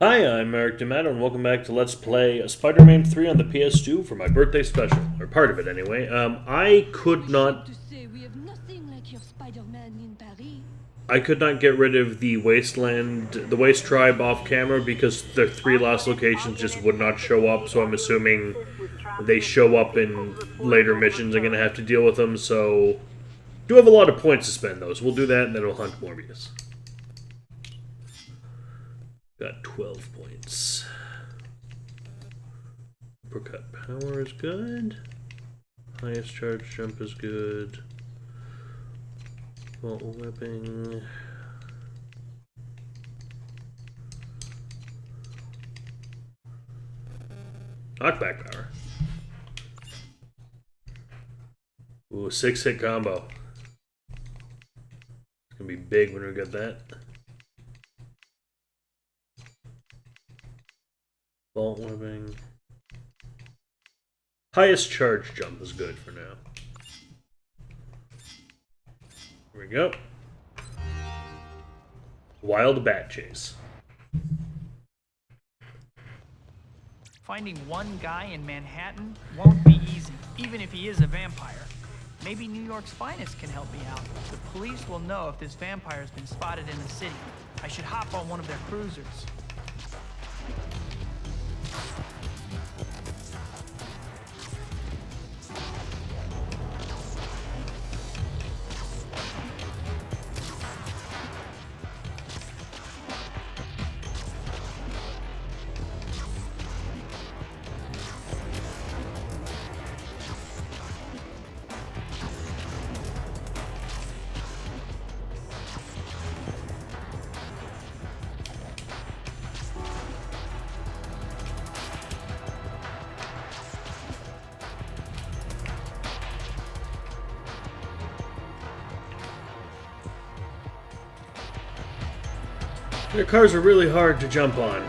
Hi, I'm Eric D'Amato, and welcome back to Let's Play Spider-Man 3 on the PS2 for my birthday special, or part of it anyway. I could not get rid of the the Waste Tribe off camera because the three lost locations just would not show up, so I'm assuming they show up in later missions. I'm going to have to deal with them, so do have a lot of points to spend, though, so we'll do that, and then we'll hunt Morbius. Got 12 points. Uppercut power is good. Highest charge jump is good. Vault whipping. Knockback power. Ooh, 6-hit combo. It's gonna be big when we get that. Vault whipping. Highest charge jump is good for now. Here we go. Wild bat chase. Finding one guy in Manhattan won't be easy, even if he is a vampire. Maybe New York's finest can help me out. The police will know if this vampire's been spotted in the city. I should hop on one of their cruisers. Their cars are really hard to jump on.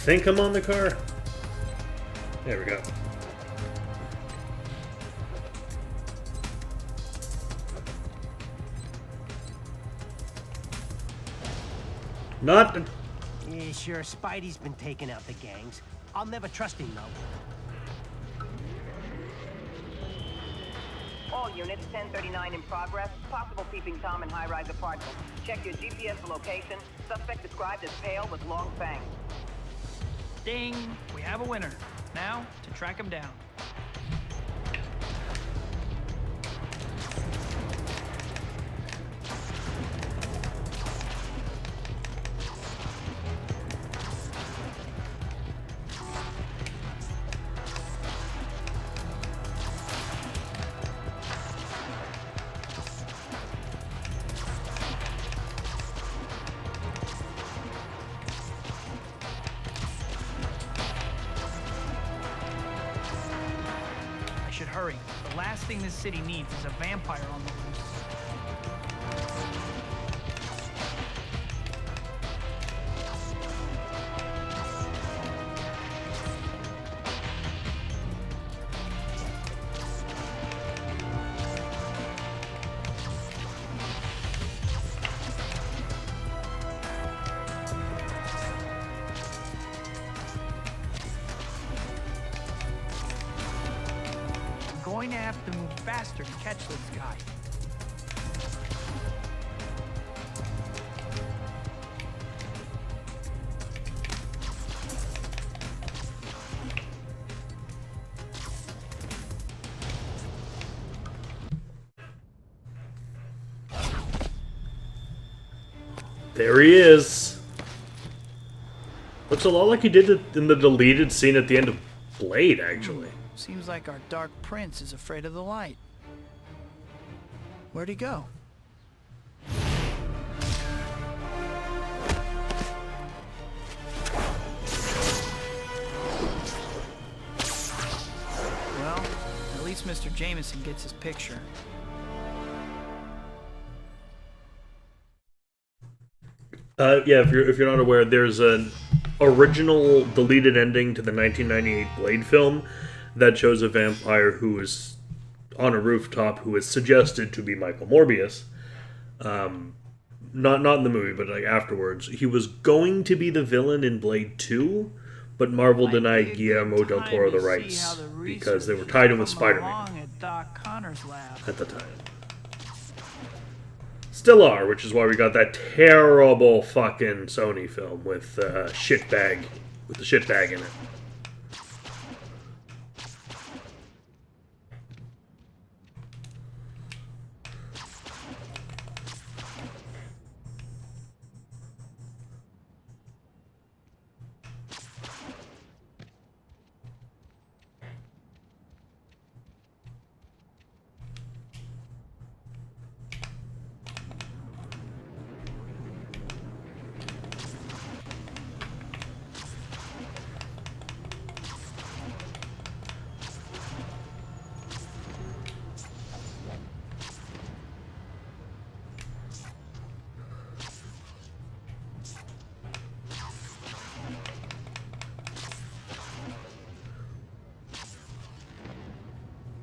Think I'm on the car? There we go. Not. Yeah, sure, Spidey's been taking out the gangs. I'll never trust him, though. All units, 1039 in progress. Possible peeping Tom in high-rise apartment. Check your GPS location. Suspect described as pale with long fangs. Ding! We have a winner. Now, to track him down. Should hurry. The last thing this city needs is a vampire on the loose. Going to have to move faster to catch this guy. There he is. Looks a lot like he did it in the deleted scene at the end of Blade, actually. Seems like our Dark Prince is afraid of the light. Where'd he go? Mr. Jameson gets his picture. Yeah, if you're not aware, there's an original deleted ending to the 1998 Blade film that shows a vampire who is on a rooftop who is suggested to be Michael Morbius. Not in the movie, but like afterwards. He was going to be the villain in Blade 2, but Marvel denied Guillermo del Toro the rights because they were tied in with Spider-Man at the time. Still are, which is why we got that terrible fucking Sony film with the shitbag in it.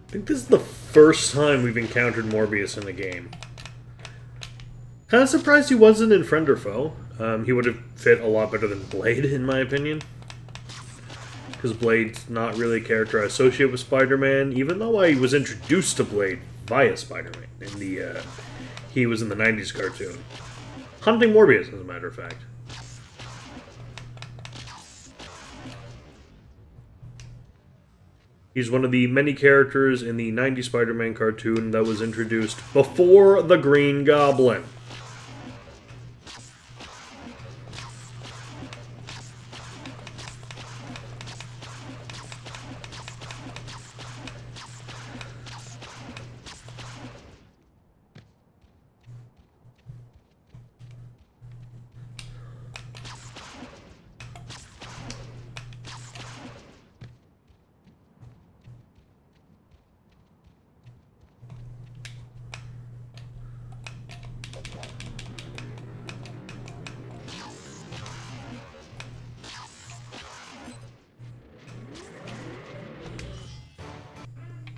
I think this is the first time we've encountered Morbius in a game. Kind of surprised he wasn't in Friend or Foe. He would have fit a lot better than Blade, in my opinion. Because Blade's not really a character I associate with Spider-Man, even though I was introduced to Blade via Spider-Man. He was in the 90s cartoon. Hunting Morbius, as a matter of fact. He's one of the many characters in the 90s Spider-Man cartoon that was introduced before the Green Goblin.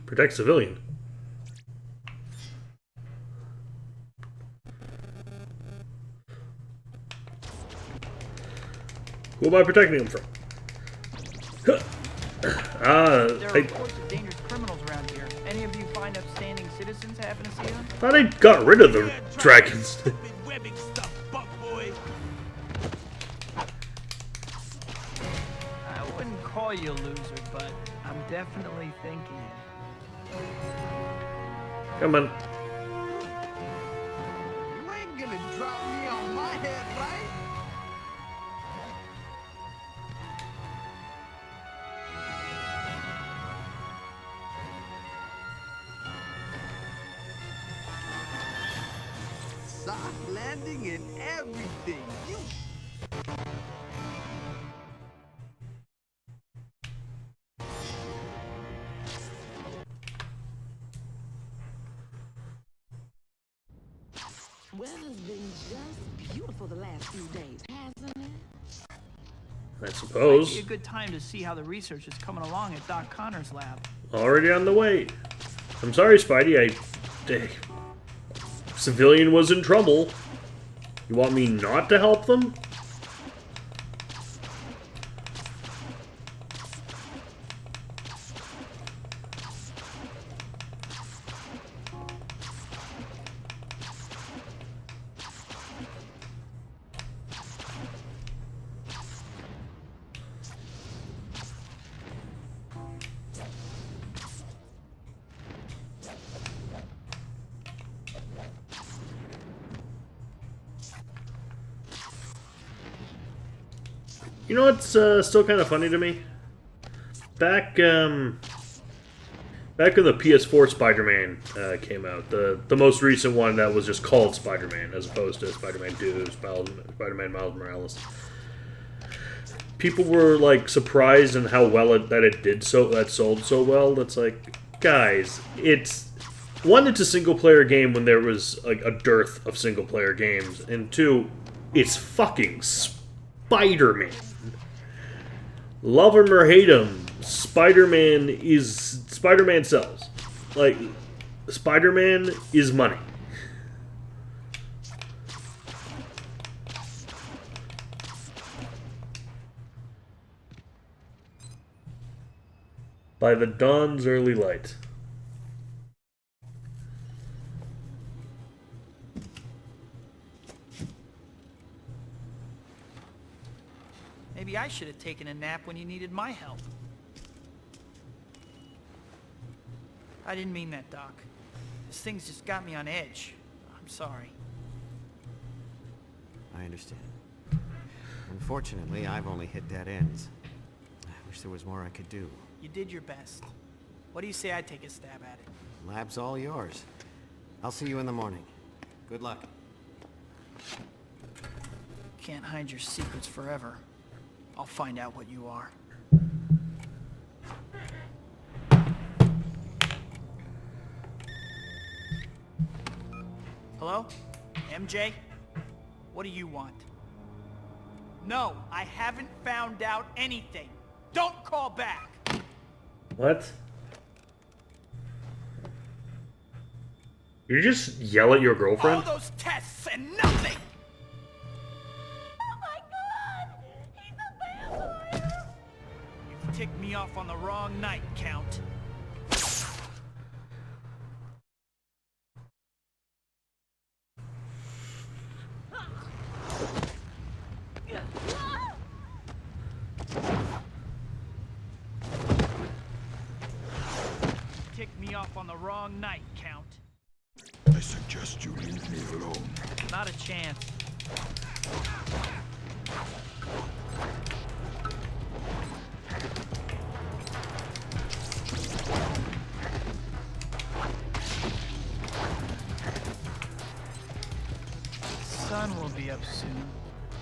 Protect civilian. Who am I protecting him from? There are reports of dangerous criminals around here. Any of you fine, upstanding citizens happen to see them? Thought I got rid of the dragons. I wouldn't call you a loser, but I'm definitely thinking it. Come on. You ain't gonna drop me on my head, right? Soft landing and everything. You. Weather's been just beautiful the last few days, hasn't it? I Might suppose. be a good time to see how the research is coming along at Doc Connor's lab. Already on the way. I'm sorry, Spidey. Civilian was in trouble. You want me not to help them? You know what's still kind of funny to me? Back when the PS4 Spider-Man came out, the most recent one that was just called Spider-Man as opposed to Spider-Man 2, Spider-Man Miles Morales. People were like surprised in how well that sold so well. That's like, guys, it's one, it's a single player game when there was like a dearth of single player games, and two, it's fucking Spider-Man. Love him or hate him, Spider-Man sells. Like, Spider-Man is money. By the dawn's early light. Maybe I should have taken a nap when you needed my help. I didn't mean that, Doc. This thing's just got me on edge. I'm sorry. I understand. Unfortunately, I've only hit dead ends. I wish there was more I could do. You did your best. What do you say I take a stab at it? Lab's all yours. I'll see you in the morning. Good luck. Can't hide your secrets forever. I'll find out what you are. Hello? MJ? What do you want? No, I haven't found out anything. Don't call back! What? You just yell at your All girlfriend? those tests and nothing! Oh my God! He's a vampire! You've ticked me off on the wrong night, Count. Ticked me off on the wrong night, Count. I suggest you leave me alone. Not a chance. The sun will be up soon.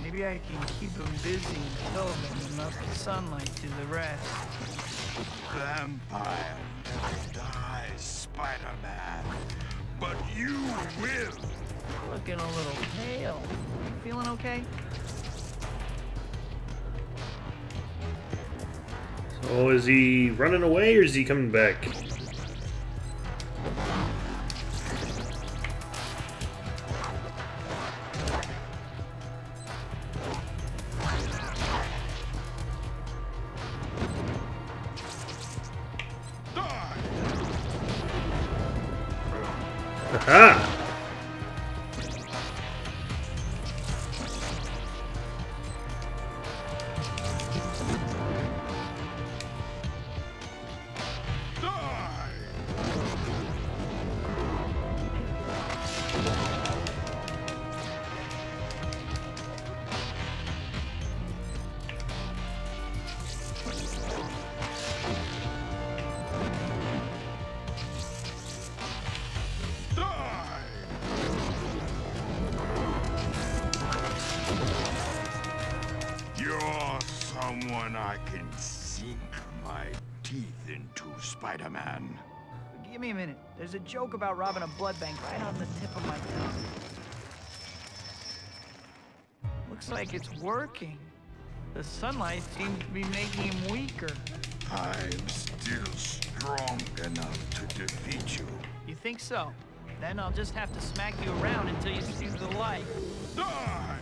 Maybe I can keep him busy and tell them enough sunlight to the rest. Vampire never dies, Spider-Man. But you will. Looking a little pale. You feeling okay? So is he running away or is he coming back? Aha! You're someone I can sink my teeth into, Spider-Man. Give me a minute. There's a joke about robbing a blood bank right on the tip of my tongue. Looks like it's working. The sunlight seems to be making him weaker. I'm still strong enough to defeat you. You think so? Then I'll just have to smack you around until you see the light. Die!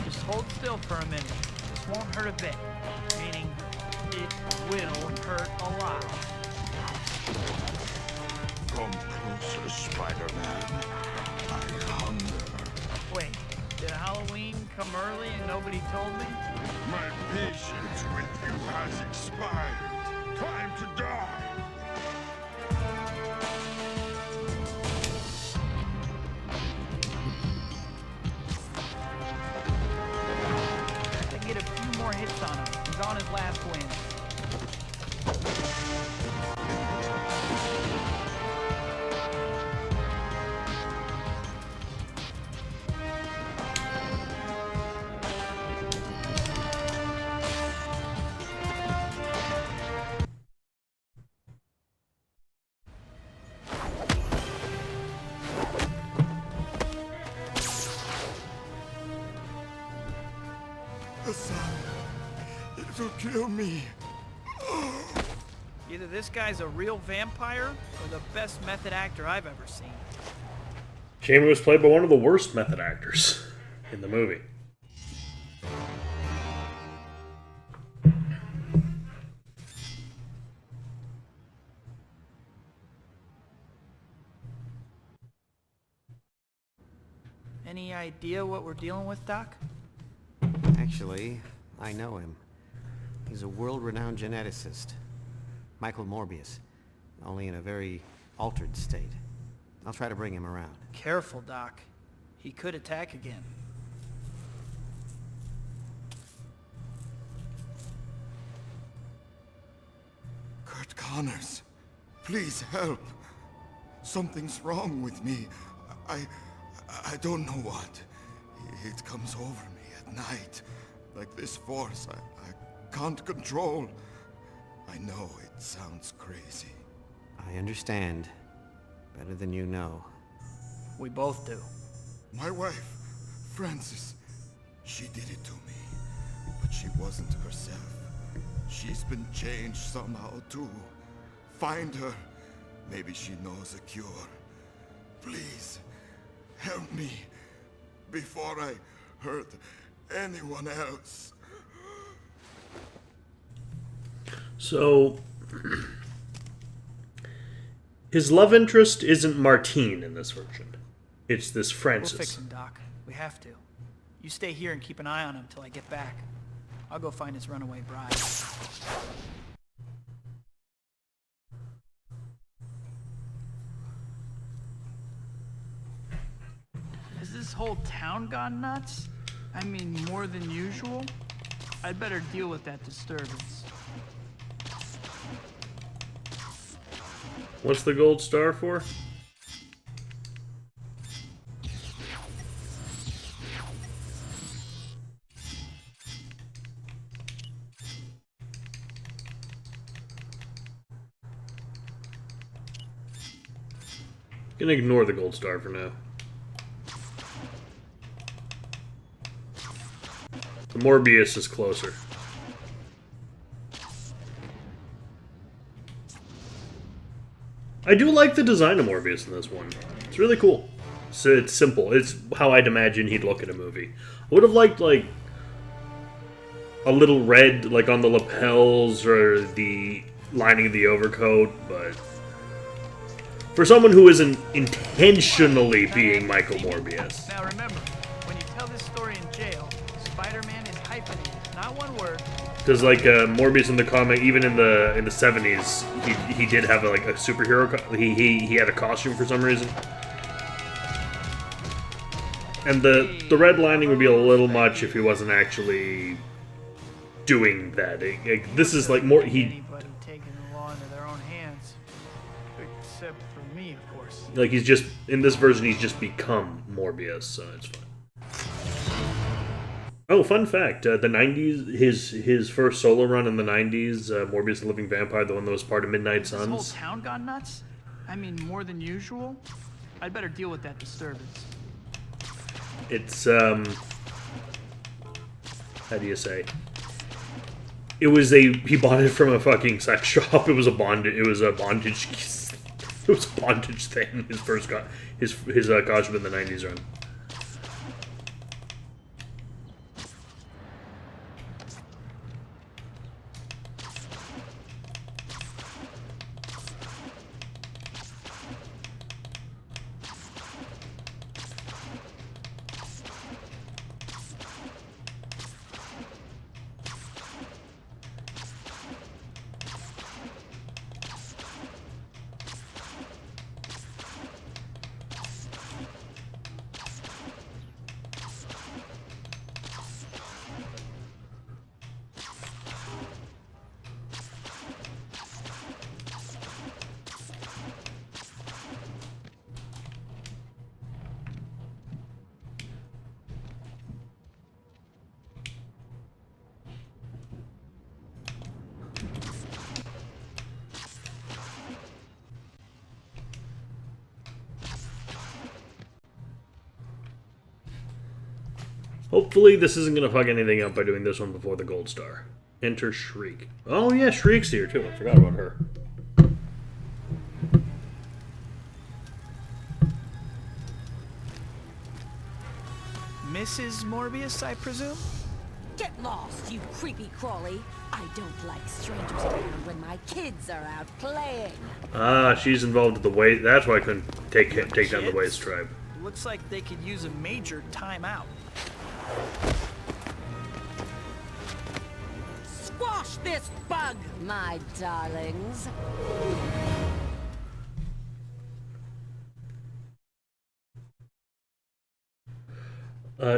Just hold still for a minute. This won't hurt a bit. Meaning, it will hurt a lot. Come closer, Spider-Man. I hunger. Wait, did Halloween come early and nobody told me? My patience with you has expired. Time to die. I get a few more hits on him. He's on his last win. The sun. It'll kill me. Either this guy's a real vampire or the best method actor I've ever seen. Shame he was played by one of the worst method actors in the movie. Any idea what we're dealing with, Doc? Actually, I know him. He's a world-renowned geneticist. Michael Morbius. Only in a very altered state. I'll try to bring him around. Careful, Doc. He could attack again. Kurt Connors, please help. Something's wrong with me. I don't know what. It comes over me at night. Like this force I can't control. I know it sounds crazy. I understand. Better than you know. We both do. My wife, Frances, she did it to me. But she wasn't herself. She's been changed somehow too. Find her. Maybe she knows a cure. Please, help me before I hurt anyone else. So, his love interest isn't Martine in this version. It's this Francis. We'll fix him, Doc. We have to. You stay here and keep an eye on him till I get back. I'll go find his runaway bride. Has this whole town gone nuts? I mean, more than usual? I'd better deal with that disturbance. What's the gold star for? Gonna ignore the gold star for now. The Morbius is closer. I do like the design of Morbius in this one. It's really cool. So it's simple. It's how I'd imagine he'd look in a movie. I would have liked, like, a little red, like, on the lapels or the lining of the overcoat, but for someone who isn't intentionally being Michael Morbius. Now remember, when you tell this story in jail, Spider-Man is hyphenated, not one word. Because like Morbius in the comic, even in the 70s, he did have like a superhero. He had a costume for some reason, and the red lining would be a little much if he wasn't actually doing that. This is like more Anybody taking the law into their own hands, except for me, of course. like he's just in this version he's just become Morbius, so it's fine. Oh, fun fact, the 90s, his first solo run in the 90s, Morbius the Living Vampire, the one that was part of Midnight Has this whole Suns. town gone nuts? I mean, more than usual? I'd better deal with that disturbance. It's, how do you say? It was he bought it from a fucking sex shop. It was a bondage thing, his first costume in the 90s run. Hopefully this isn't gonna fuck anything up by doing this one before the gold star. Enter Shriek. Oh yeah, Shriek's here too. I forgot about her. Mrs. Morbius, I presume? Get lost, you creepy crawly. I don't like strangers around when my kids are out playing. Ah, she's involved with the waste. That's why I couldn't take down the waste tribe. Looks like they could use a major timeout. Squash this bug, my darlings.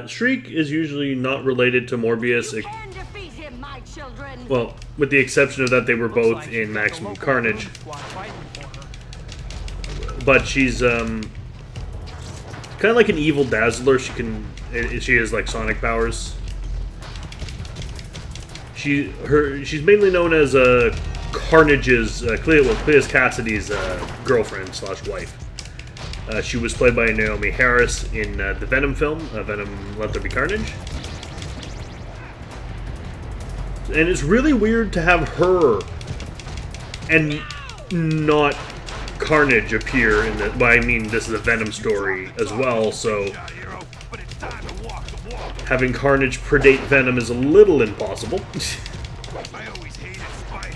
Shriek is usually not related to Morbius. You can defeat him, my children. Well, with the exception of that they were Looks both like she's in got the Maximum local Carnage. goon squad fighting for her. But she's kind of like an evil Dazzler. She has like sonic powers. She's mainly known as Carnage's Clea Cassidy's girlfriend / wife. She was played by Naomi Harris in the Venom film, Venom Let There Be Carnage. And it's really weird to have her and not Carnage appear in the... Well, I mean, this is a Venom story as well, so having Carnage predate Venom is a little impossible. I always hated spiders.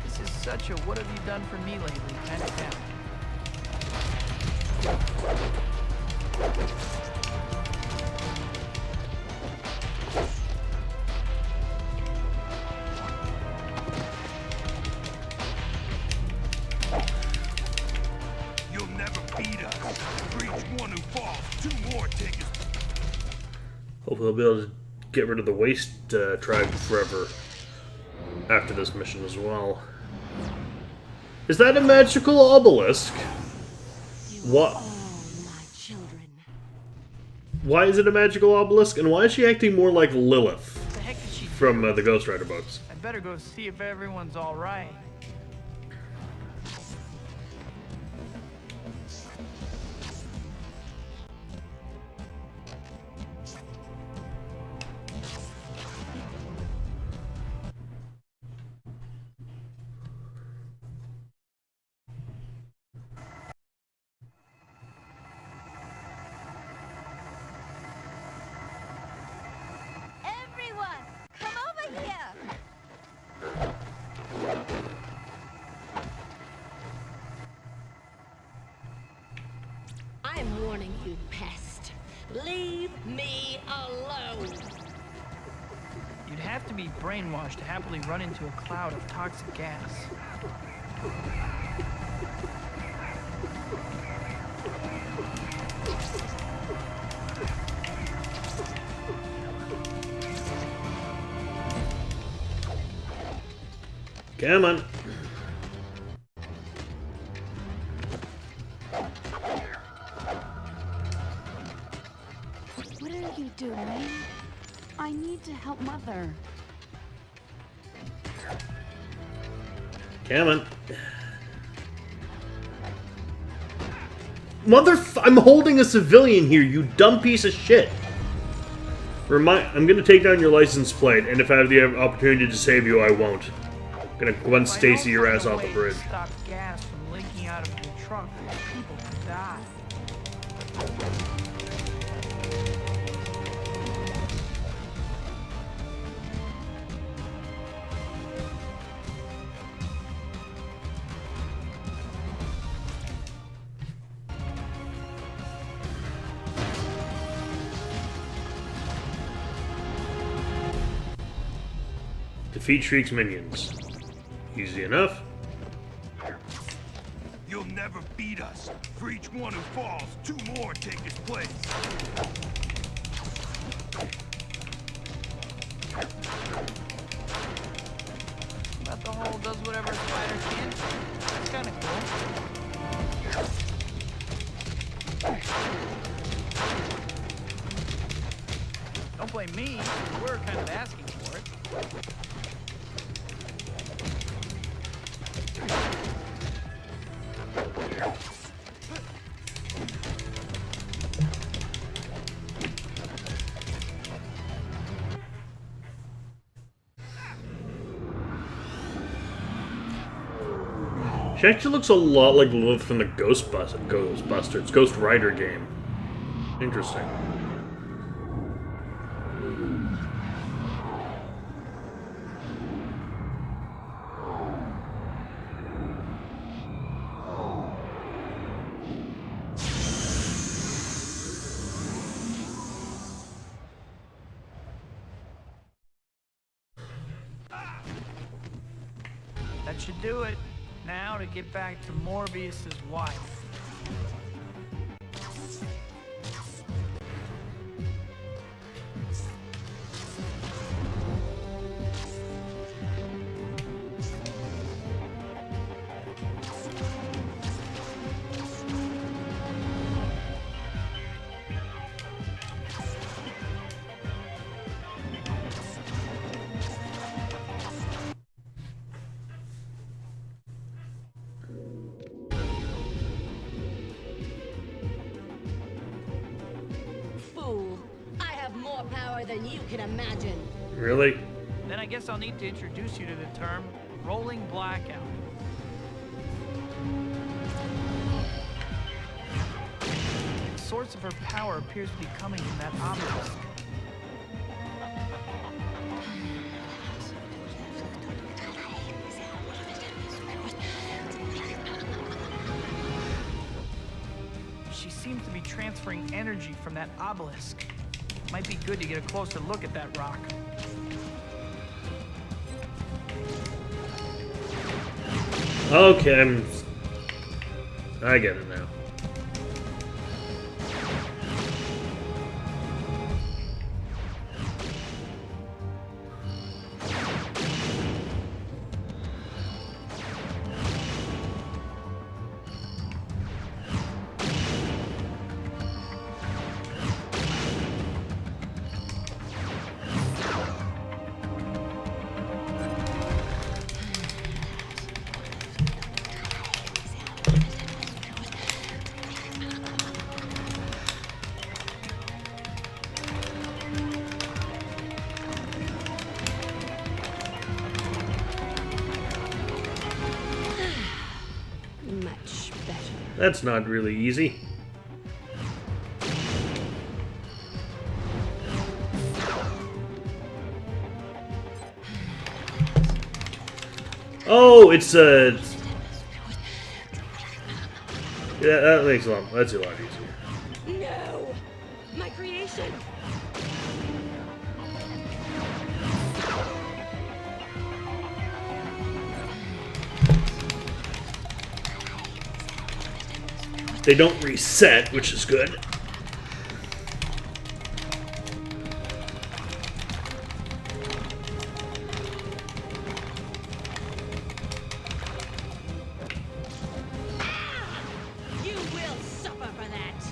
This is such a what have you done for me lately kind of town. You'll never beat us. For each one who falls, 2 more take his... Hopefully they'll be able to get rid of the waste tribe forever after this mission as well. Is that a magical obelisk? What? Oh, my children. Why is it a magical obelisk? And why is she acting more like Lilith What the heck did she from the Ghost Rider books? I'd better go see if everyone's alright. Everyone, come over here. I'm warning you, pest. Leave me alone. You'd have to be brainwashed to happily run into a cloud of toxic gas. Come on. What are you doing? I need to help Mother. Come on. I'm holding a civilian here, you dumb piece of shit. I'm gonna take down your license plate, and if I have the opportunity to save you, I won't. I'm gonna Gwen Stacy your ass off the bridge. Stop gas from leaking out of your truck. People could die. Defeat Shriek's minions. Easy enough. You'll never beat us. For each one who falls, 2 more take his place. But the hole does whatever a spider can. That's kind of cool. Don't blame me. We're kind of asking for it. She actually looks a lot like Lilith from the Ghostbusters, Ghost Rider game. Interesting. That should do it. Now to get back to Morbius's wife. Fool. I have more power than you can imagine. Really? Then I guess I'll need to introduce you to the term rolling blackout. The source of her power appears to be coming from that obelisk. She seems to be transferring energy from that obelisk. Might be good to get a closer look at that rock. Okay, I get it now. Much better. That's not really easy. Oh, it's a... Yeah, that makes a lot... That's a lot easier. No! My creation! They don't reset, which is good. You will suffer for that!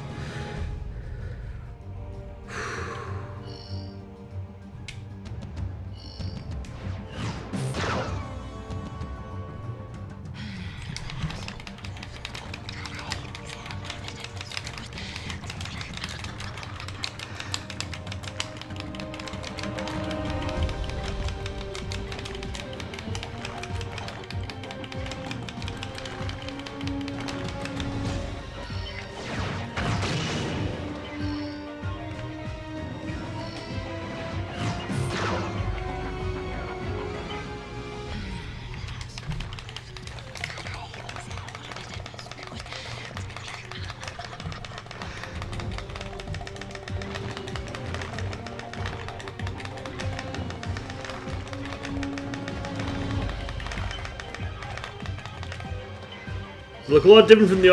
They look a lot different from the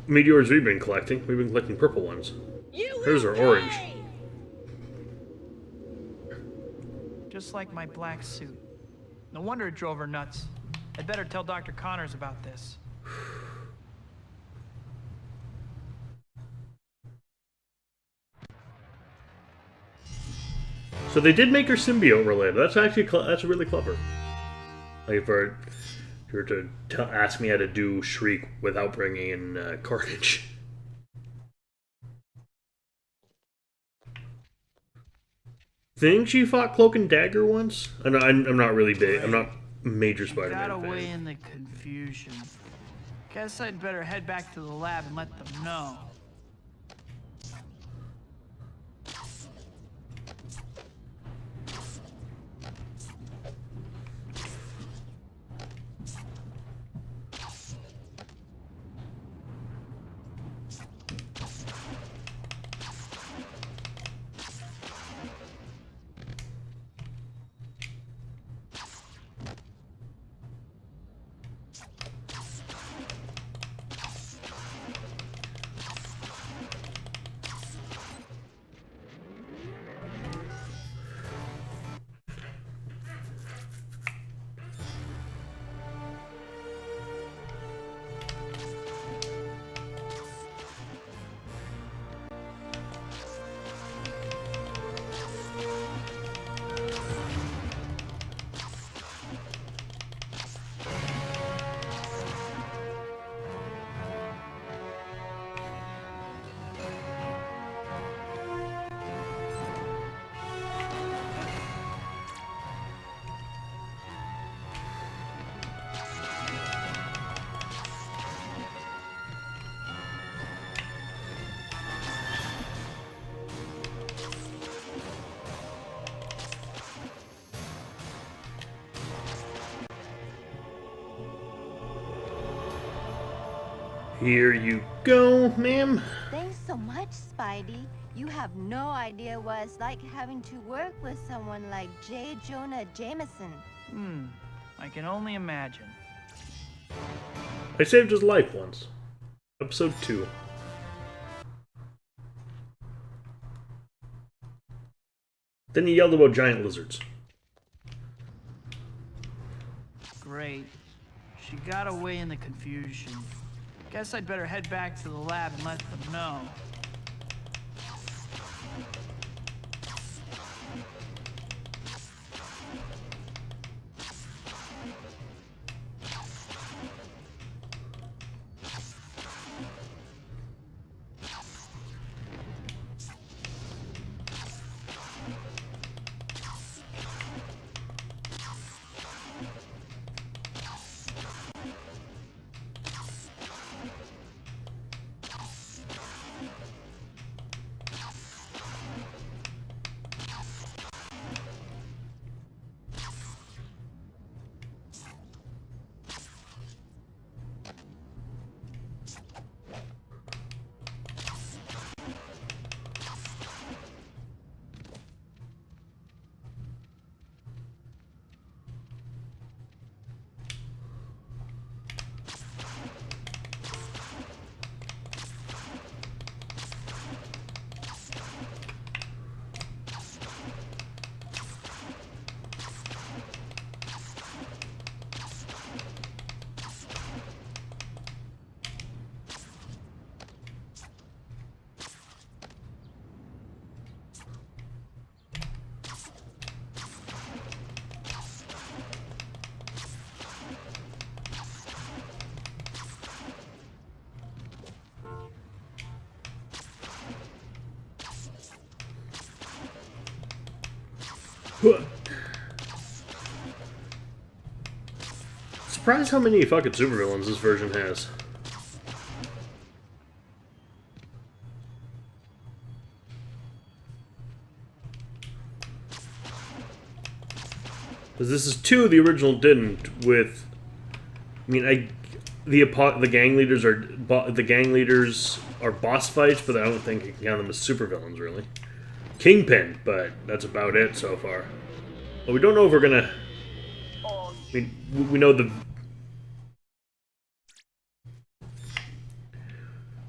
meteors we've been collecting. We've been collecting purple ones. Hers are orange. Just like my black suit. No wonder it drove her nuts. I'd better tell Dr. Connors about this. So they did make her symbiote related. That's actually that's really clever. Like if you were to ask me how to do Shriek without bringing in Carnage. Think she fought Cloak and Dagger once? I'm not really big. I'm not major Got Spider-Man away fan. in the confusion. Guess I'd better head back to the lab and let them know. Here you go, ma'am. Thanks so much, Spidey. You have no idea what it's like having to work with someone like J. Jonah Jameson. I can only imagine. I saved his life once. Episode 2. Then he yelled about giant lizards. Great. She got away in the confusion. Guess I'd better head back to the lab and let them know. Surprised how many fucking supervillains this version has. Because this is 2, the original didn't. With, I mean, the gang leaders are boss fights, but I don't think you can count them as supervillains really. Kingpin, but that's about it so far. Well, we don't know if we're gonna. I mean, we know the.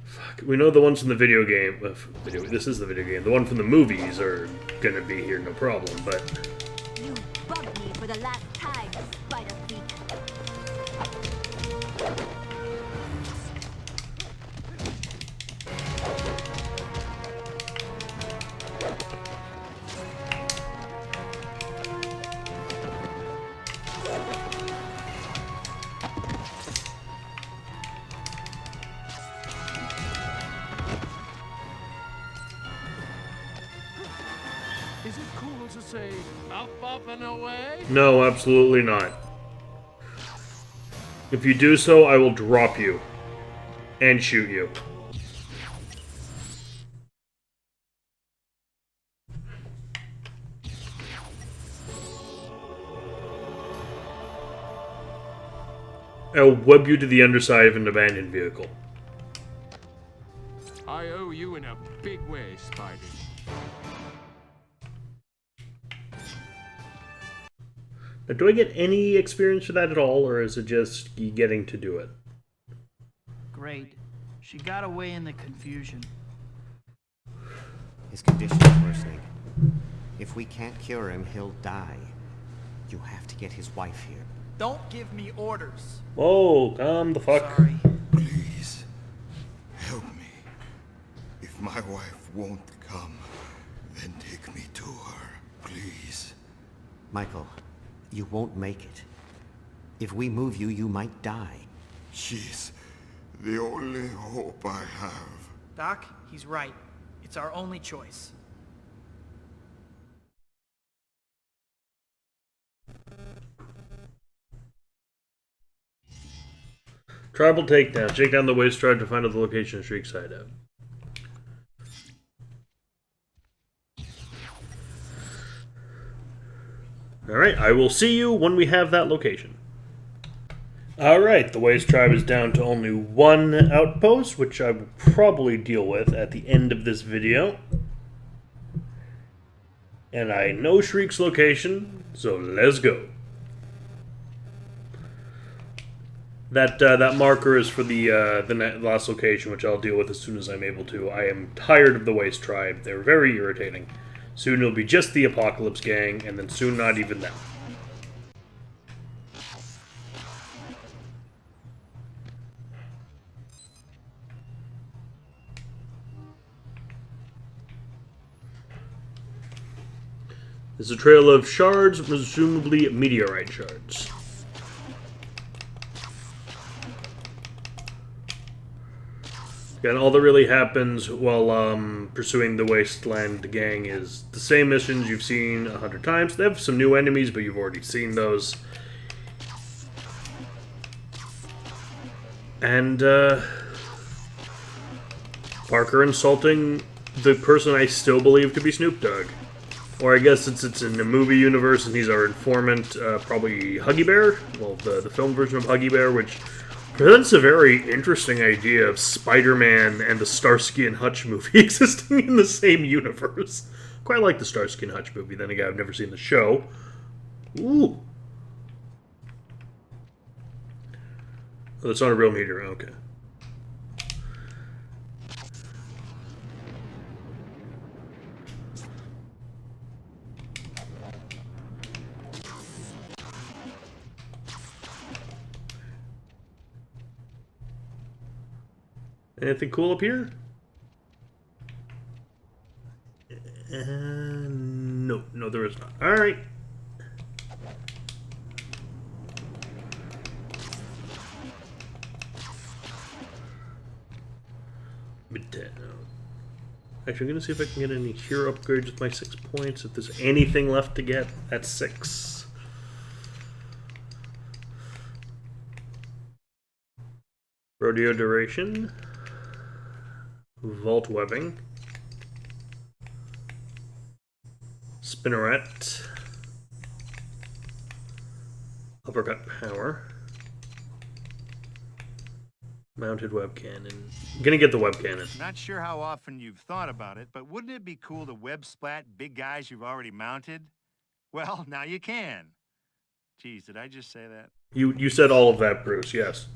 Fuck, we know the ones from the video game. This is the video game. The one from the movies are gonna be here, no problem. But You bugged me for the last time, Spider Freak. Is it cool to say up, up, and away? no, absolutely not. If you do so, I will drop you and shoot you. I'll web you to the underside of an abandoned vehicle. I owe you in a big way, Spidey. Now, do I get any experience for that at all, or is it just getting to do it? Great. She got away in the confusion. His condition is worsening. If we can't cure him, he'll die. You have to get his wife here. Don't give me orders. Whoa, calm the fuck. Sorry. Please, help me. If my wife won't come, then take me to her, please. Michael, you won't make it. If we move you, you might die. She's the only hope I have. Doc, he's right. It's our only choice. Tribal takedown. Take down the waste tribe to find out the location of Shriek's hideout. Alright, I will see you when we have that location. Alright, the waste tribe is down to only one outpost, which I will probably deal with at the end of this video. And I know Shriek's location, so let's go. That marker is for the last location, which I'll deal with as soon as I'm able to. I am tired of the waste tribe. They're very irritating. Soon it'll be just the Apocalypse Gang, and then soon not even them. There's a trail of shards, presumably meteorite shards. And all that really happens while pursuing the Wasteland Gang is the same missions you've seen 100 times. They have some new enemies, but you've already seen those. And Parker insulting the person I still believe to be Snoop Dogg. Or I guess since it's in the movie universe and he's our informant, probably Huggy Bear? Well, the film version of Huggy Bear, which presents a very interesting idea of Spider-Man and the Starsky and Hutch movie existing in the same universe. Quite like the Starsky and Hutch movie. Then again, I've never seen the show. Ooh. Oh, that's not a real meteor. Okay. Anything cool up here? No, there is not. Alright. Actually, I'm going to see if I can get any hero upgrades with my 6 points. If there's anything left to get at 6. Rodeo duration. Vault webbing. Spinneret. Uppercut power. Mounted web cannon. I'm gonna get the web cannon. Not sure how often you've thought about it, but wouldn't it be cool to web splat big guys you've already mounted? Well, now you can. Geez, did I just say that? You said all of that, Bruce, yes.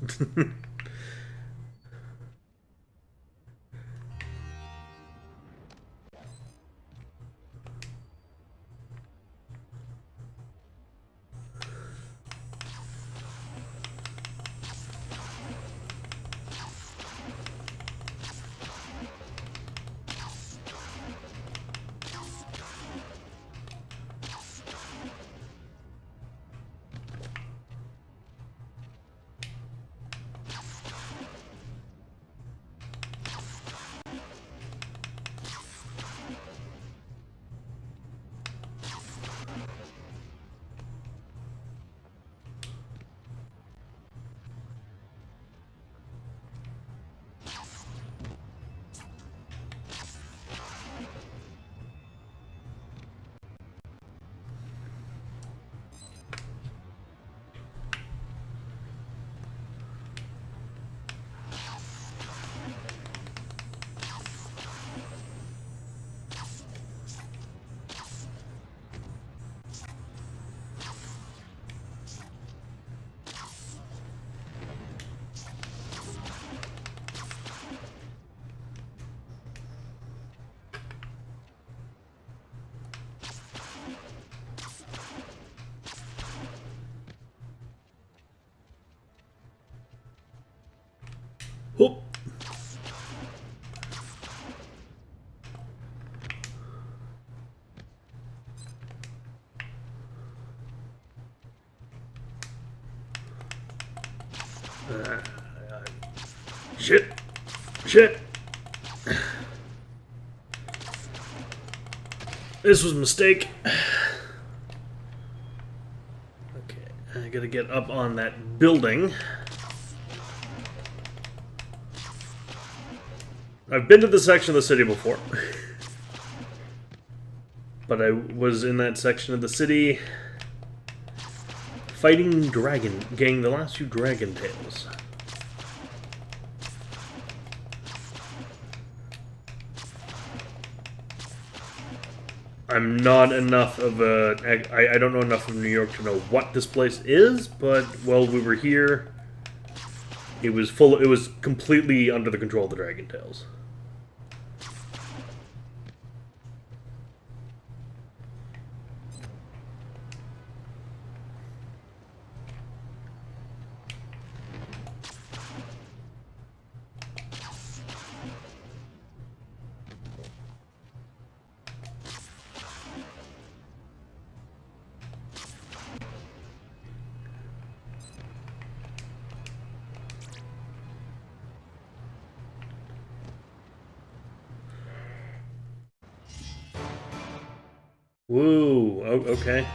Whoop. Shit. Shit. This was a mistake. Okay, I gotta get up on that building. I've been to this section of the city before. But I was in that section of the city fighting getting the last few dragon tails. I'm not enough of a... I don't know enough of New York to know what this place is, but while we were here, it was completely under the control of the dragon tails. Woo, oh, okay.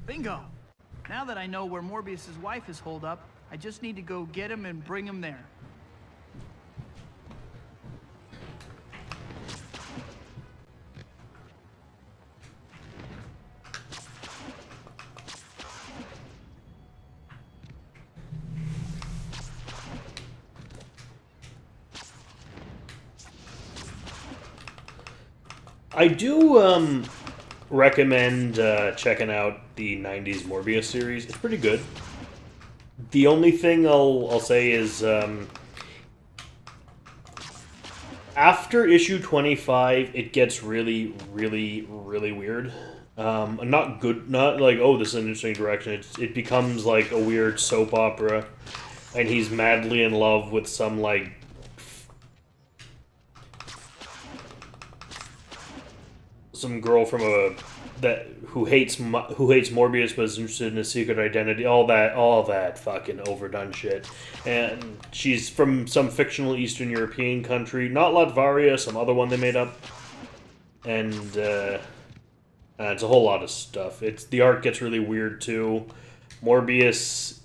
Bingo! Now that I know where Morbius's wife is holed up, I just need to go get him and bring him there. I do recommend checking out the 90s Morbius series. It's pretty good. The only thing I'll say is after issue 25, it gets really, really, really weird. Not good, not like, oh, this is an interesting direction. It becomes like a weird soap opera, and he's madly in love with some like some girl from who hates Morbius but is interested in his secret identity. All that fucking overdone shit. And she's from some fictional Eastern European country, not Latvaria, some other one they made up. And it's a whole lot of stuff. The art gets really weird too. Morbius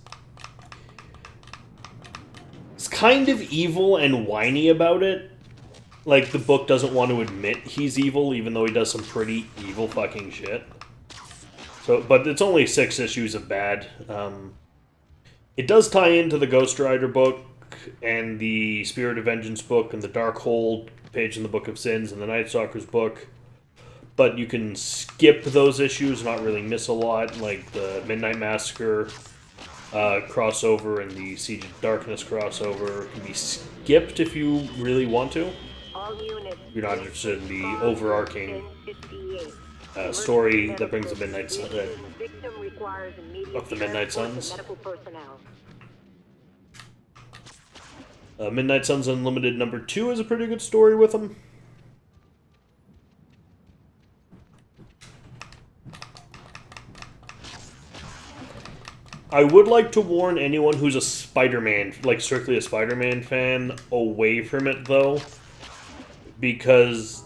is kind of evil and whiny about it. Like, the book doesn't want to admit he's evil, even though he does some pretty evil fucking shit. So, but it's only 6 issues of bad. It does tie into the Ghost Rider book, and the Spirit of Vengeance book, and the Darkhold page in the Book of Sins, and the Night Stalker's book. But you can skip those issues, not really miss a lot, like the Midnight Massacre crossover and the Siege of Darkness crossover can be skipped if you really want to. You're not interested in the overarching story that brings the Midnight Sun of the Midnight Suns. Midnight Suns Unlimited number 2 is a pretty good story with them. I would like to warn anyone who's a Spider-Man, like strictly a Spider-Man fan, away from it though. Because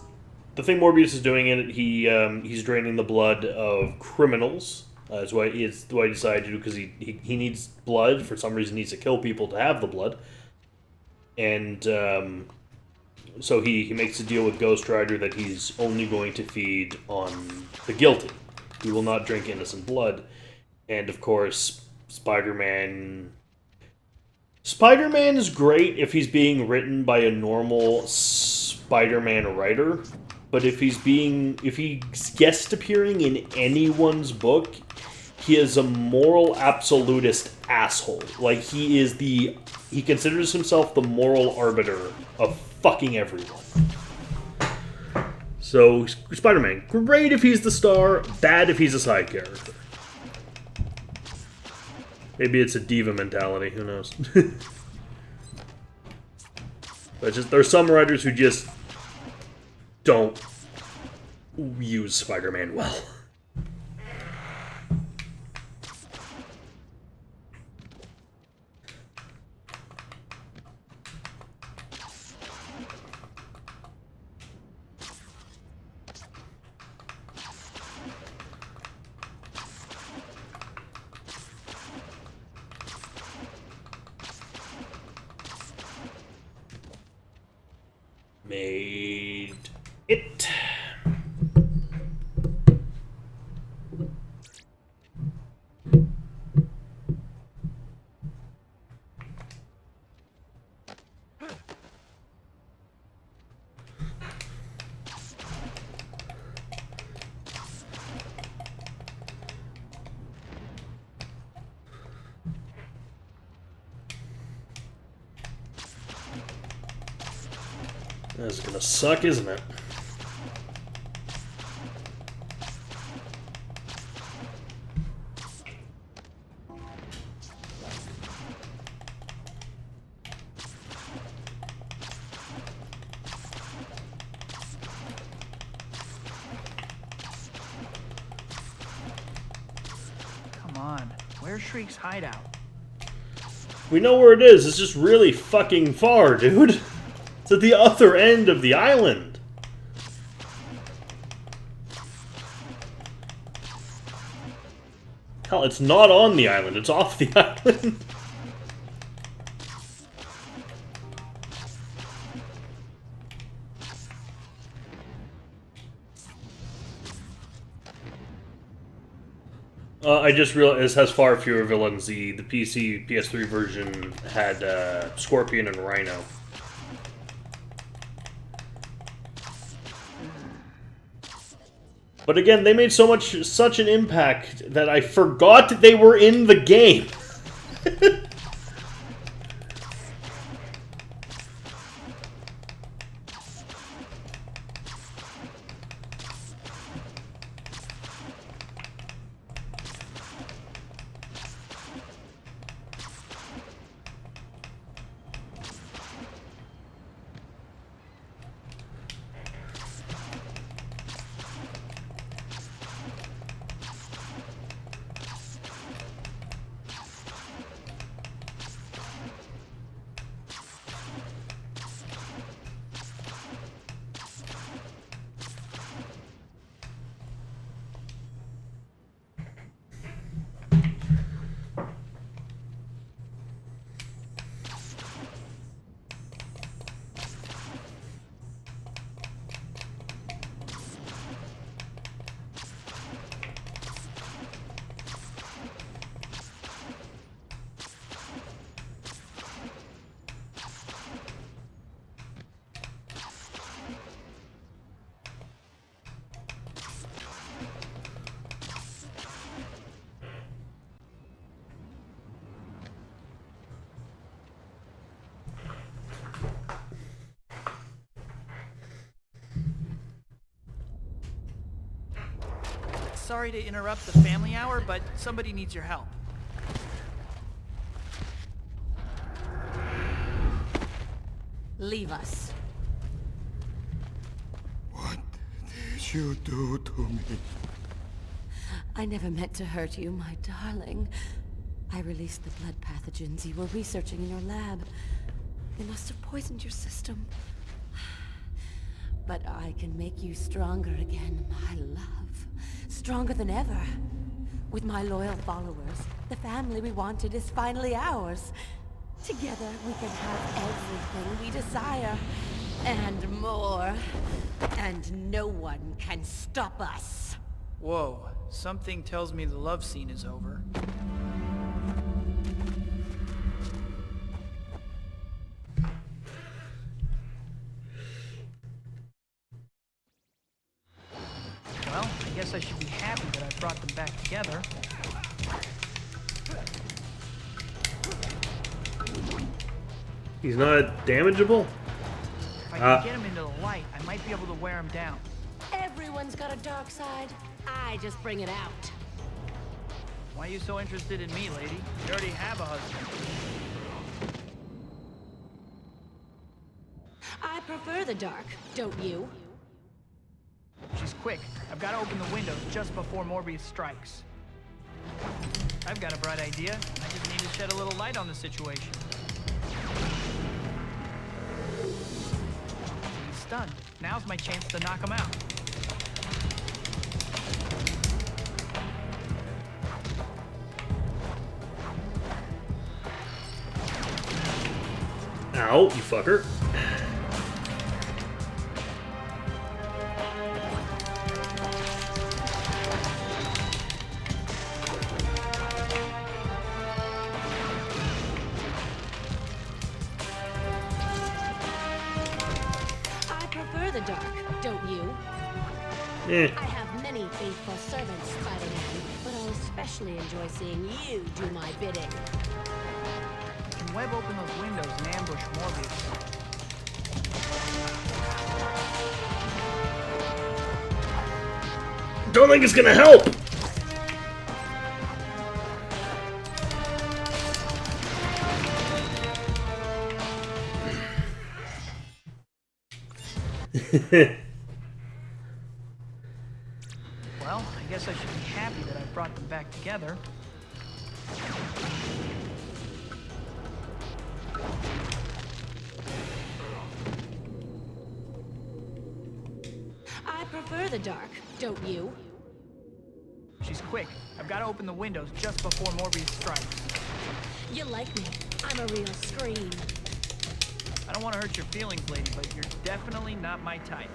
the thing Morbius is doing in it, he's draining the blood of criminals. That's why he decided to do, because he needs blood. For some reason, he needs to kill people to have the blood. And so he makes a deal with Ghost Rider that he's only going to feed on the guilty. He will not drink innocent blood. And of course, Spider-Man is great if he's being written by a normal Spider-Man writer, but if he's guest appearing in anyone's book, he is a moral absolutist asshole. Like, he considers himself the moral arbiter of fucking everyone. So, Spider-Man, great if he's the star, bad if he's a side character. Maybe it's a diva mentality, who knows. But just, there's some writers who just don't use Spider-Man well. Made it. This is gonna suck, isn't it? Come on, where's Shriek's hideout? We know where it is, it's just really fucking far, dude. It's at the other end of the island. Hell, it's not on the island, it's off the island. I just realized this has far fewer villains. The PC, PS3 version had Scorpion and Rhino. But again, they made such an impact that I forgot they were in the game. Sorry to interrupt the family hour, but somebody needs your help. Leave us. What did you do to me? I never meant to hurt you, my darling. I released the blood pathogens you were researching in your lab. They must have poisoned your system. But I can make you stronger again, my love. Stronger than ever. With my loyal followers, the family we wanted is finally ours. Together, we can have everything we desire. And more. And no one can stop us. Whoa, something tells me the love scene is over. Well, I guess I should be happy that I brought them back together. He's not damageable? If I can get him into the light, I might be able to wear him down. Everyone's got a dark side. I just bring it out. Why are you so interested in me, lady? You already have a husband. I prefer the dark, don't you? She's quick. I've got to open the windows just before Morbius strikes. I've got a bright idea. I just need to shed a little light on the situation. He's stunned. Now's my chance to knock him out. Ow, you fucker. I prefer the dark, don't you? I have many faithful servants, Spider-Man, but I'll especially enjoy seeing you do my bidding. Can Webb open those windows and ambush Morbius? Don't think it's gonna help! Well, I guess I should be happy that I brought them back together. I prefer the dark, don't you? She's quick. I've got to open the windows just before Morbius strikes. You like me. I'm a real scream. I don't want to hurt your feelings, lady, but you're definitely not my type.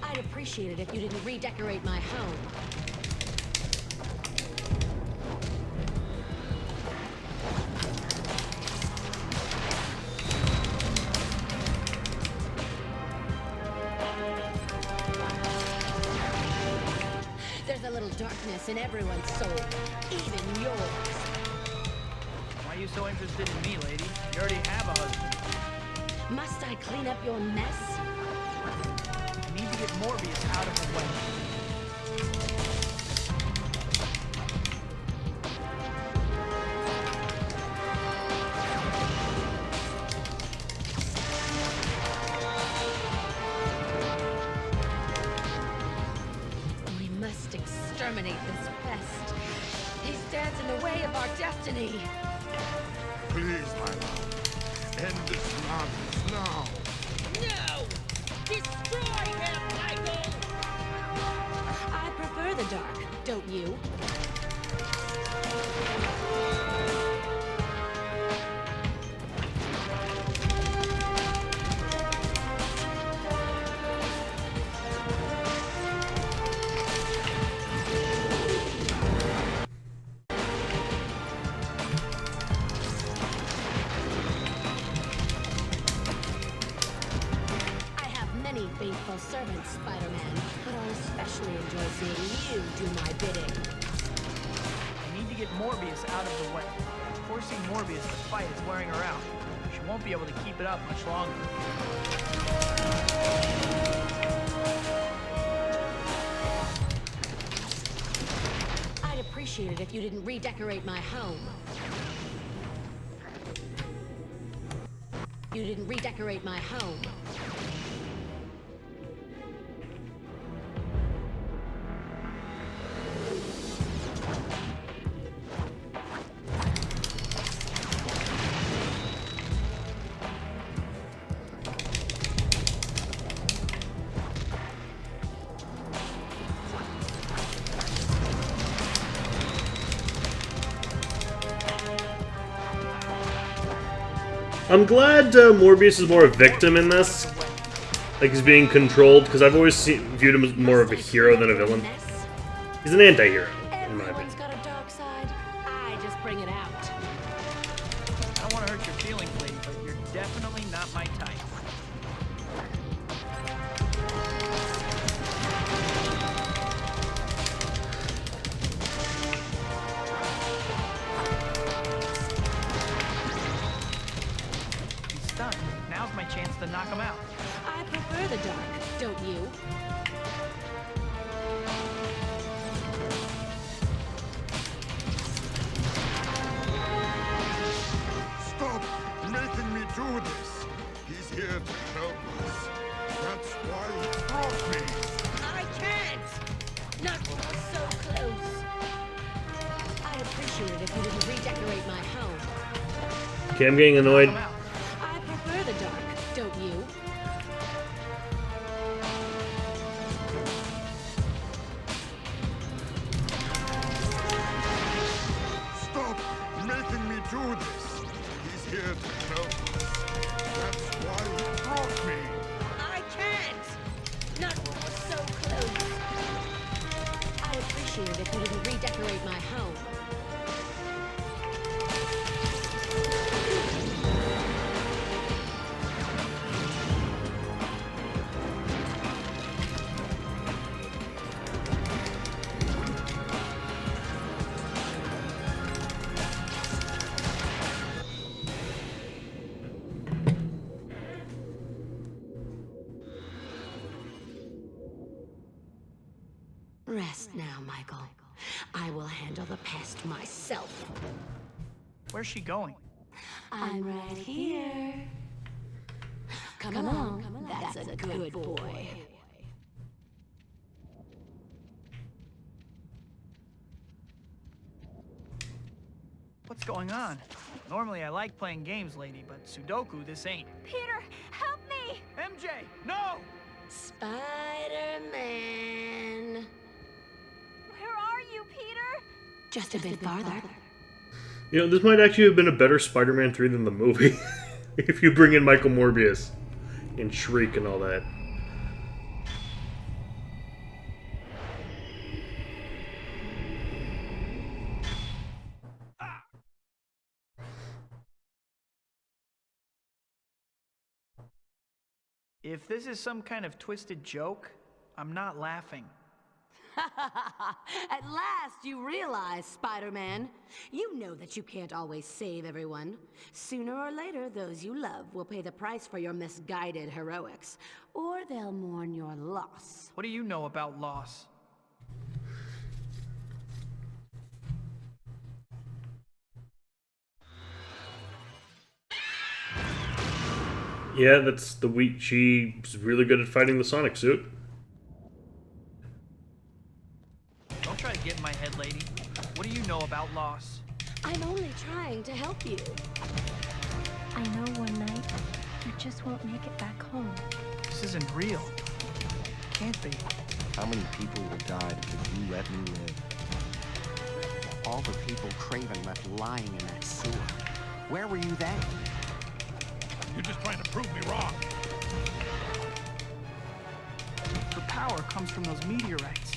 I'd appreciate it if you didn't redecorate my home. There's a little darkness in everyone's soul, even yours. Why are you so interested in me, lady? You already have a husband. Must I clean up your mess? I need to get Morbius out of the way. We must exterminate this pest. He stands in the way of our destiny. Please, my love, end this madness now. No! Destroy him, Michael! I prefer the dark, don't you? Faithful servant, Spider-Man, but I'll especially enjoy seeing you do my bidding. I need to get Morbius out of the way. Forcing Morbius to fight is wearing her out. She won't be able to keep it up much longer. I'd appreciate it if you didn't redecorate my home. You didn't redecorate my home. I'm glad Morbius is more a victim in this. Like, he's being controlled, because I've always viewed him as more of a hero than a villain. He's an anti-hero, in my opinion. Got a dark side. I just bring it out. I don't want to hurt your feelings, lady, but you're definitely not my type. He's stunned. Now's my chance to knock him him out. I prefer the dark, don't you? Stop making me do this. He's here to help us. That's why he brought me. I can't! Not when we're so close. I'd appreciate it if you didn't redecorate my home. Okay, I'm getting annoyed. Knock him out. I prefer the dark, don't you? Stop making me do this. He's here to help us. That's why he brought me. I can't! Not when we're so close. I'd appreciate it if you didn't redecorate my home. Rest now, Michael. I will handle the pest myself. Where's she going? I'm right here. Come along. That's a good boy. What's going on? Normally I like playing games, lady, but Sudoku this ain't. Peter, help me! MJ, no! Spider-Man. Where are you, Peter? Just a bit farther. You know, this might actually have been a better Spider-Man 3 than the movie. If you bring in Michael Morbius and Shriek and all that. If this is some kind of twisted joke, I'm not laughing. At last you realize, Spider-Man. You know that you can't always save everyone. Sooner or later, those you love will pay the price for your misguided heroics. Or they'll mourn your loss. What do you know about loss? Yeah, that's the week. She's really good at fighting the Sonic suit. Don't try to get in my head, lady. What do you know about loss? I'm only trying to help you. I know one night you just won't make it back home. This isn't real. Can't be. How many people will die because you let me live? All the people Craven left lying in that sewer. Where were you then? You're just trying to prove me wrong. The power comes from those meteorites.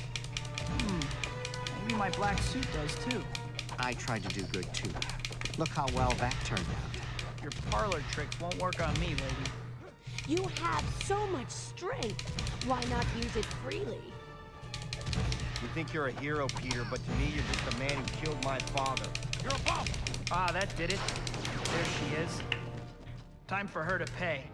Maybe my black suit does too. I tried to do good too. Look how well that turned out. Your parlor tricks won't work on me, lady. You have so much strength. Why not use it freely? You think you're a hero, Peter, but to me, you're just a man who killed my father. You're a bum. Ah, that did it. There she is. Time for her to pay.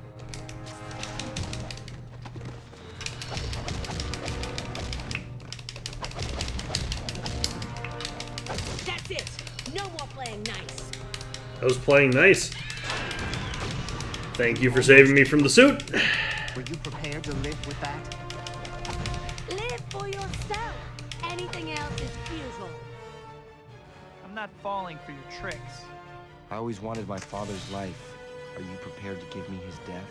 That's it. No more playing nice. I was playing nice. Thank you for saving me from the suit. Were you prepared to live with that? Live for yourself. Anything else is futile. I'm not falling for your tricks. I always wanted my father's life. Are you prepared to give me his death?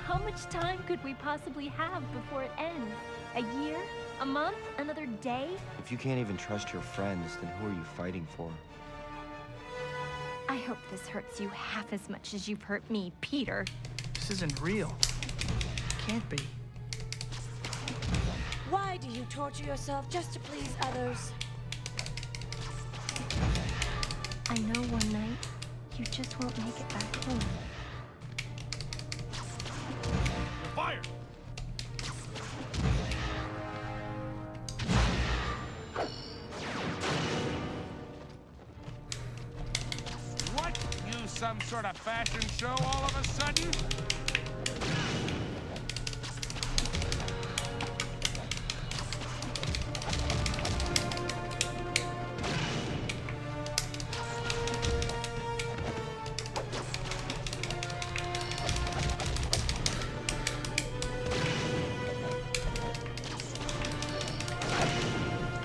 How much time could we possibly have before it ends? A year? A month? Another day? If you can't even trust your friends, then who are you fighting for? I hope this hurts you half as much as you've hurt me, Peter. This isn't real. Can't be. Why do you torture yourself just to please others? I know one night you just won't make it back home. You're fired. What? You some sort of fashion show all of a sudden?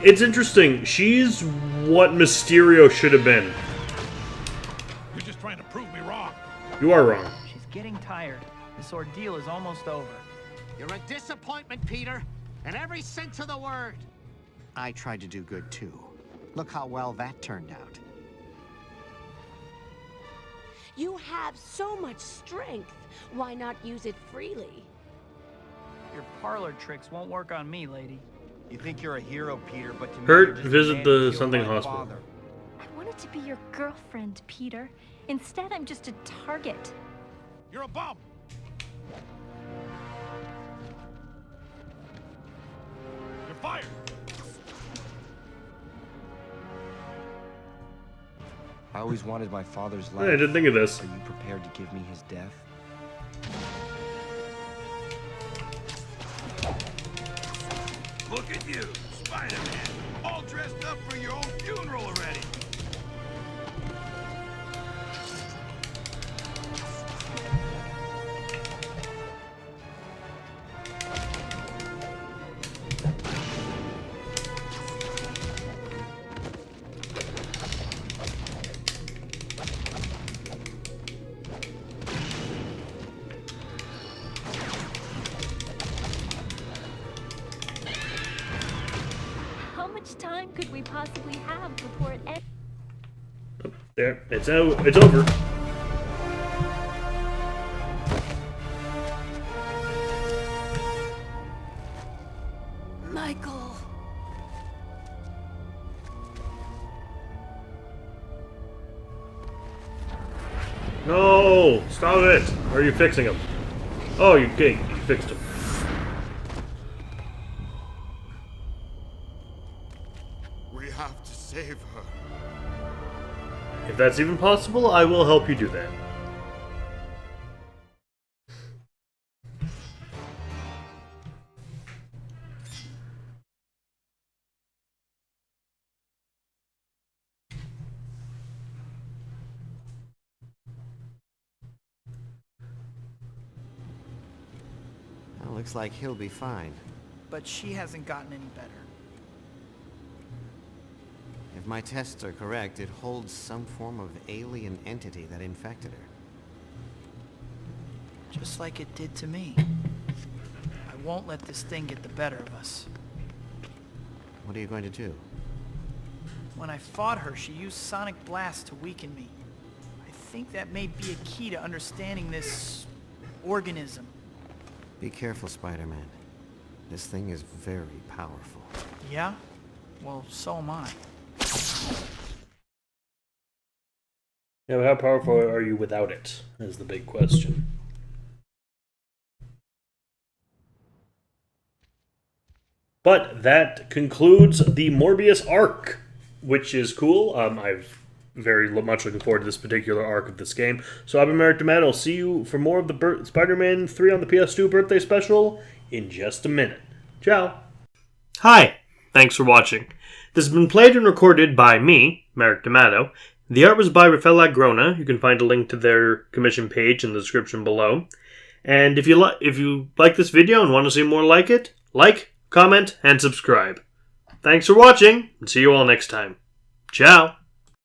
It's interesting. She's what Mysterio should have been. You're just trying to prove me wrong. You are wrong. She's getting tired. This ordeal is almost over. You're a disappointment, Peter, in every sense of the word. I tried to do good, too. Look how well that turned out. You have so much strength. Why not use it freely? Your parlor tricks won't work on me, lady. You think you're a hero, Peter, but to me, Hurt, you're just a visit man the who killed something my hospital. father. I wanted to be your girlfriend, Peter. Instead, I'm just a target. You're a bum. You're fired. I always wanted my father's life. I didn't think of this. Are you prepared to give me his death? Look at you, Spider-Man, all dressed up for your own funeral already. How much time could we possibly have before it ends? There, it's out. It's over. Michael. No, stop it. Or are you fixing him? Oh, you fixed him. We have to save her. If that's even possible, I will help you do that. Well, looks like he'll be fine. But she hasn't gotten any better. If my tests are correct, it holds some form of alien entity that infected her. Just like it did to me. I won't let this thing get the better of us. What are you going to do? When I fought her, she used sonic blast to weaken me. I think that may be a key to understanding this organism. Be careful, Spider-Man. This thing is very powerful. Yeah? Well, so am I. Yeah, but how powerful are you without it? Is the big question. But that concludes the Morbius arc, which is cool. I've very much looking forward to this particular arc of this game. So I've been Eric DeMatt. I'll see you for more of the Spider-Man 3 on the PS2 birthday special in just a minute. Ciao. Hi. Thanks for watching. This has been played and recorded by me, Merrick D'Amato. The art was by Rafael Agrona. You can find a link to their commission page in the description below. And if you like this video and want to see more like it, like, comment, and subscribe. Thanks for watching, and see you all next time. Ciao!